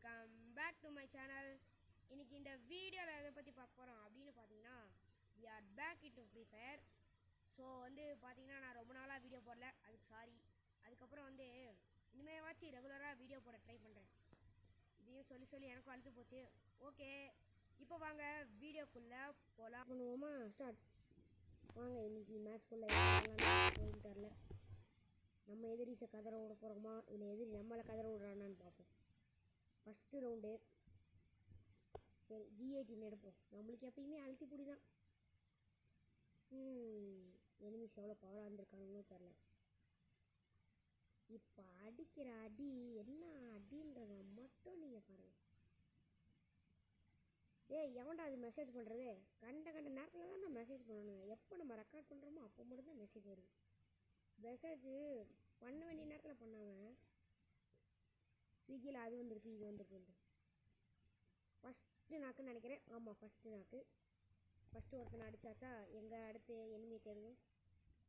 Welcome back to my channel. இன்னைக்கு இந்த வீடியோவில் எதை பற்றி பார்க்க போகிறோம் அப்படின்னு பார்த்தீங்கன்னா, we are back into Free Fire. So பார்த்தீங்கன்னா நான் ரொம்ப நாளாக வீடியோ போடல, அதுக்கு சாரி. அதுக்கப்புறம் இனிமேவாச்சும் ரெகுலராக வீடியோ போட ட்ரை பண்ணுறேன். இதையும் சொல்லி எனக்கும் அழுத்து போச்சு. ஓகே, இப்போ வாங்க வீடியோக்குள்ளே போகலாம். பண்ணுவோமா? ஸ்டார்ட். வாங்க, இன்னைக்கு மேட்ச்க்குள்ளே போயின்னு தெரில. நம்ம எதிரிசை கதற விட போகிறோமா இல்லை எதிரி நம்மளை கதற விடுறானான்னு பார்ப்போம். First round. சரி, G18 எடுப்போம். நம்மளுக்கு எப்பயுமே அழுத்தி பிடி தான். எனிமிஸ் எவ்வளோ பவராக இருந்திருக்காங்கன்னு தெரில. இப்போ அடிக்கிற அடி என்ன அடின்றத மட்டும் நீங்கள் பாருங்கள். எவன்டா அது மெசேஜ் பண்ணுறது? கண்ட நேரத்தில் தான் நான் மெசேஜ் பண்ணணுங்க. எப்போ நம்ம ரெக்கார்ட் பண்ணுறோமோ அப்போ மட்டும் தான் மெசேஜ் வருது. மெசேஜ் பண்ண வேண்டிய நேரத்தில் பண்ணாமல் ஸ்விக்கியில் அது வந்துருக்கு, இது வந்துருக்கு. ஃபஸ்ட்டு நாக்குன்னு நினைக்கிறேன். ஆமாம், ஃபஸ்ட்டு நாக்கு. ஃபஸ்ட்டு ஒருத்தனை அடித்தாச்சா, எங்கள் அடுத்து எனிமியை தேடுவோம்.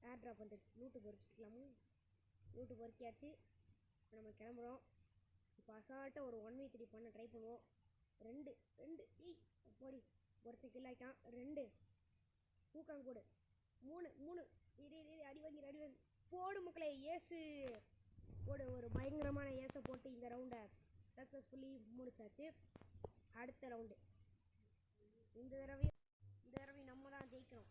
ஏர் ட்ராப் வந்துடுச்சு. லூட்டு பொறிச்சிக்கலாமோ? லூட்டு பொறிக்கியாச்சு. இப்போ நம்ம கிளம்புறோம். இப்போ அசால்ட்டாக ஒரு 1v3 பண்ண ட்ரை பண்ணுவோம். ரெண்டு போடி, ஒருத்தன் கில் ஆகிட்டான். 2 பூக்காங்க போடு. 3 அடி வாங்கி போடு மக்களே. ஏசு போடு. ஒரு பயங்கரமான ஏசை போட்டு இந்த ரவுண்டை சக்ஸஸ்ஃபுல்லி முடிச்சாச்சு. அடுத்த ரவுண்டு. இந்த தடவை நம்ம தான் ஜெயிக்கிறோம்.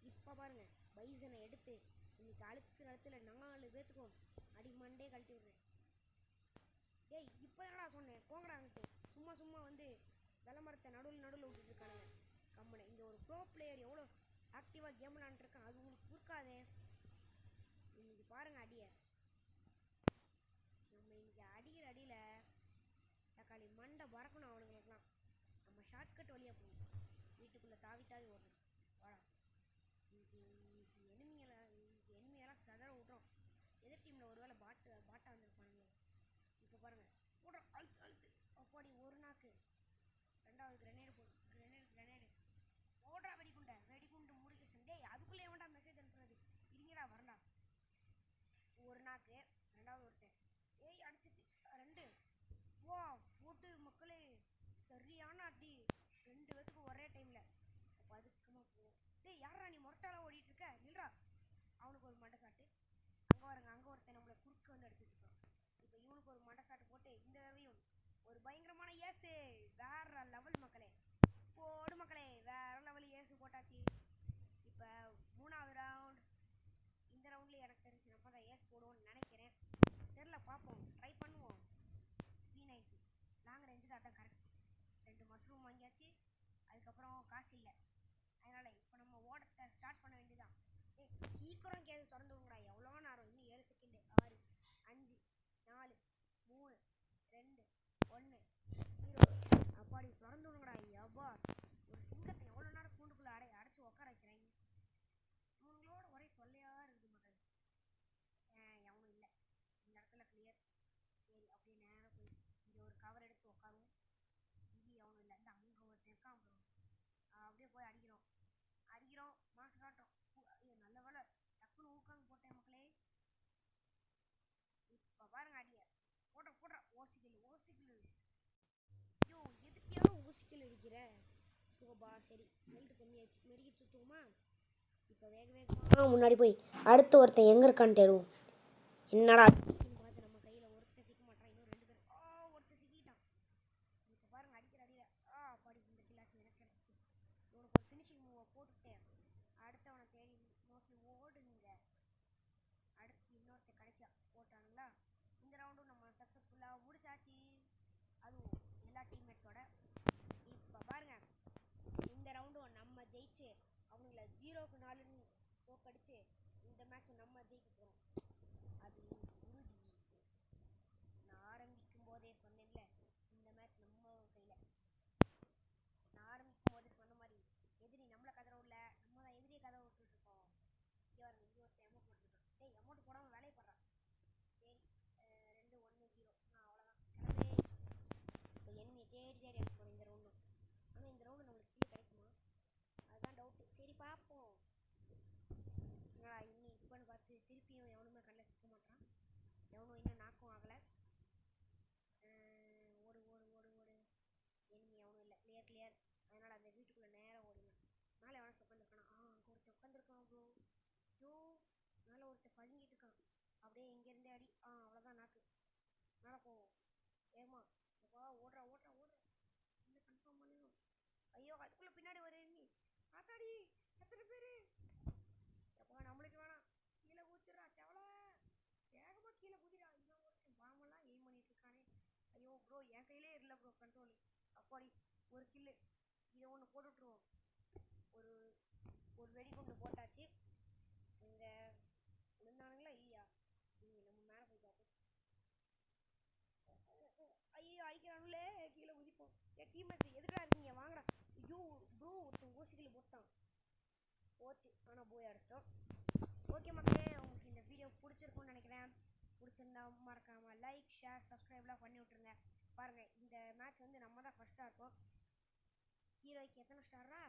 இப்போ பாருங்கள், பைசனை எடுத்து இன்னைக்கு அழுத்துல 4 பேத்துக்கும் அடி மண்டே கழட்டி விடுறேன். இப்போ தானடா சொன்னேன் போங்கடா அங்கிட்டு. சும்மா விளம்பரத்தை நடுவில் விட்டுட்டு இருக்கானுங்க. கம்மனை இந்த ஒரு ப்ரோ பிளேயர் எவ்வளோ ஆக்டிவாக கேம் விளாண்டுருக்கான், அது உங்களுக்கு கொடுக்காதே. இன்னைக்கு பாருங்கள் அடியை. நம்ம இன்னைக்கு அடிக்கிற அடியில் தக்காளி மண்டை பறக்கணும் அவனுங்களுக்குலாம். நம்ம ஷார்ட்கட் வழியாக போகணும். வீட்டுக்குள்ளே தாவி ஓடணும். வாடா, இன்னைக்கு எனிமையெல்லாம் சதற விட்றோம். எதிர் டீமில் ஒரு வேளை பாட்டா வந்துருப்பானுங்க. இப்போ பாருங்கள், போடுறோம். அழுத்து அப்பாடி. ஒரு நாக்கு. ரெண்டாவது கிரனேடு ஓடுறா. வெடிகுண்டு முடிக்க. அதுக்குள்ளே எவன்டா மெசேஜ் அனுப்புறது? இருங்கடா வரண்டா. ஒரு நாக்கு. ரெண்டாவது ஒருத்தன் அடிச்சிச்சு. 2 போட்டு மக்களே. சரியான அடி 2 பேத்துக்கு ஒரே டைமில். பதுக்கமாக போவோம். யாரா நீ மொரட்டால ஓடிட்டு இருக்க? இல்லைடா. அவனுக்கு ஒரு மண்டை சாட்டு. அங்கே ஒருத்தன் நம்மளை குறுக்க அடிச்சுட்ருக்கான். இப்போ இவனுக்கு ஒரு மண்டை சாட்டு போட்டு இந்த தடவையும் ஒரு பயங்கரமான ஏசு. வேற லெவல் மக்களே. போடு மக்களே, வேற லெவல் ஏசு போட்டாச்சு. இப்போ 3வது ரவுண்ட். இந்த ரவுண்டில் எனக்கு தெரிஞ்சு நம்ம தான் ஏசு போடுவோம்னு நினைக்கிறேன். தெரில, பார்ப்போம், ட்ரை பண்ணுவோம். P90 லாங் ரேஞ்சு தான் கரெக்ட். 2 மஷ்ரூம் வாங்கியாச்சு. அதுக்கப்புறம் காசு இல்லை. அதனால் இப்போ நம்ம ஓடத்தை ஸ்டார்ட் பண்ண வேண்டியதான். சீக்கிரம் கேஸ் திறந்து விடுங்கடா. எவ்வளோ நேரம்? இன்னும் 7 செகண்டு. 6 5 4 3 2 1 0. அப்பாடி, திறந்து விடுங்கடா. எவ்வா, ஒரு சிங்கத்தை எவ்வளோ நேரம் கூண்டுக்குள்ளே அடைச்சி உட்கார வைக்கிறேன். இவங்களோட ஒரே தொல்லையாக இருக்குது மக்கள். எவனும் இல்லை இந்த இடத்துல. கிளியர். சரி, அப்படியே நேராக போய் இங்கே ஒரு கவர் எடுத்து உட்காருவோம். இங்கே எவனும் இல்லை. இந்த அங்கே ஒருத்தன் இருக்கான். அப்படியே போய் அடிக்கிறோம். மாசு காட்டுறோம். நல்ல வேலை டக்குன்னு ஊக்காங்க போட்டேன் மக்களே. இப்போ பாருங்க அடிய. போடுற ஓசிக்கல். ஐயோ, எதுக்கியாக ஓசிக்கல் அடிக்கிற? சோபா. சரி, ஹெல்த் கம்மியாச்சு. மெருகி சுற்றுவோமா? இப்போ வேகமாக முன்னாடி போய் அடுத்த ஒருத்தன் எங்கே இருக்கான்னு தேடுவோம். என்னடா பார்த்து நம்ம கையில் ஒருத்தன் சிக்க மாட்டான். இன்னும் 2 பேர். ஒருத்தன் சிக்கிட்டான். இப்போ பாருங்க அடிக்கிற அடியில் படி. இந்த கிளாஸ் எனக்கு கிடச்சிச்சு. இவனுக்கு ஒரு ஃபினிஷிங் மூவை போட்டுட்டேன். அடுத்தவனை தேடி நோக்கி ஓடுங்க. அடுத்து இன்னொருத்தன் கடைசியாக போட்டானுங்களா. இந்த ரவுண்டும் நம்ம சக்ஸஸ்ஃபுல்லாக முடிச்சாச்சு. அதுவும் எல்லா டீம்மேட்ஸோட. இப்போ பாருங்க, இந்த ரவுண்டும் நம்ம ஜெயிச்சு அவனுங்களை 0க்கு 4 தோக்கடிச்சு இந்த மேட்சும் நம்ம ஜெயிக்க போகிறோம். அது உறுதி. நான் ஆரம்பிக்கும் போதே சொன்னேன்ல, இந்த மேட்ச் நம்ம கையில். நான் ஆரம்பிக்கும் போதே சொன்ன மாதிரி எதிரி நம்மளை கதற விடல, நம்ம தான் எதிரியை கதற விட்டுருக்கோம். இங்கே வரணும். இங்கே ஒருத்தன் அமௌண்ட் போட்டுருக்கோம். அமௌண்ட் போடாமல் வேலையை போடுறான். சரி, 2 1 0. அவ்வளோதான். கிளம்பே. இப்போ எனிமையை தேடி அடிக்க போகிறோம் இந்த ரவுண்டும். ஆனால் இந்த ரவுண்டு நம்மளுக்கு கீழே கிடைக்குமா? அதுதான் டவுட்டு. சரி, பார்ப்போம். இப்போன்னு பார்த்து திருப்பியும் எவனும் ஐயோ மேலே ஒருத்தர் பதுங்கிட்டு இருக்கான். அப்படியே இங்கேருந்தே அடி. அவ்வளோதான் நாக்கு. மேலே போவோம். ஏமா எப்பா ஓடுறா ஓடுறா ஓடுறா. இல்லை கன்ஃபார்ம் பண்ணிடும். ஐயோ அதுக்குள்ளே பின்னாடி ஒரு எண்ணி ஆத்தாடி எத்தனை பேர். எப்பா நம்மளுக்கு வேணாம். கீழே குதிச்சிடறா செவலை. வேகமாக கீழே குதிரா. இன்னும் ஒருத்தன் பாம்பெல்லாம் எய்ம் பண்ணிட்டு இருக்கானே. ஐயோ ப்ரோ என் கையிலே இல்லை ப்ரோ கண்ட்ரோலு. அப்பாடி ஒரு கில்லு. இதை ஒன்று போட்டு விட்ருவோம். ஒரு ஒரு வெடிகுண்டு போட்டாச்சு. இங்கே விழுந்தானுங்களா இல்லையா? நம்ம மேலே போய் பார்ப்போம். ஐயோ அடிக்கிறானுங்களே. கீழே குதிப்போம். என் டீம்மேட்ஸ் எதுக்கா இருக்கீங்க வாங்கடா. ஐயோ ப்ரோ ஒருத்தன் ஓசிக்கில் போட்டான். போச்சு. ஆனால் போய் அடிச்சிட்டோம். ஓகே மக்களே, உங்களுக்கு இந்த வீடியோ பிடிச்சிருக்கும்னு நினைக்கிறேன். பிடிச்சிருந்தா மறக்காமல் லைக் ஷேர் சப்ஸ்கிரைப்லாம் பண்ணி விட்ருங்க. பாருங்கள் இந்த மேட்ச் வந்து நம்ம தான் ஃபஸ்ட்டாக இருக்கோம். ஹீரோய்க்கு எத்தனை ஸ்டாரா?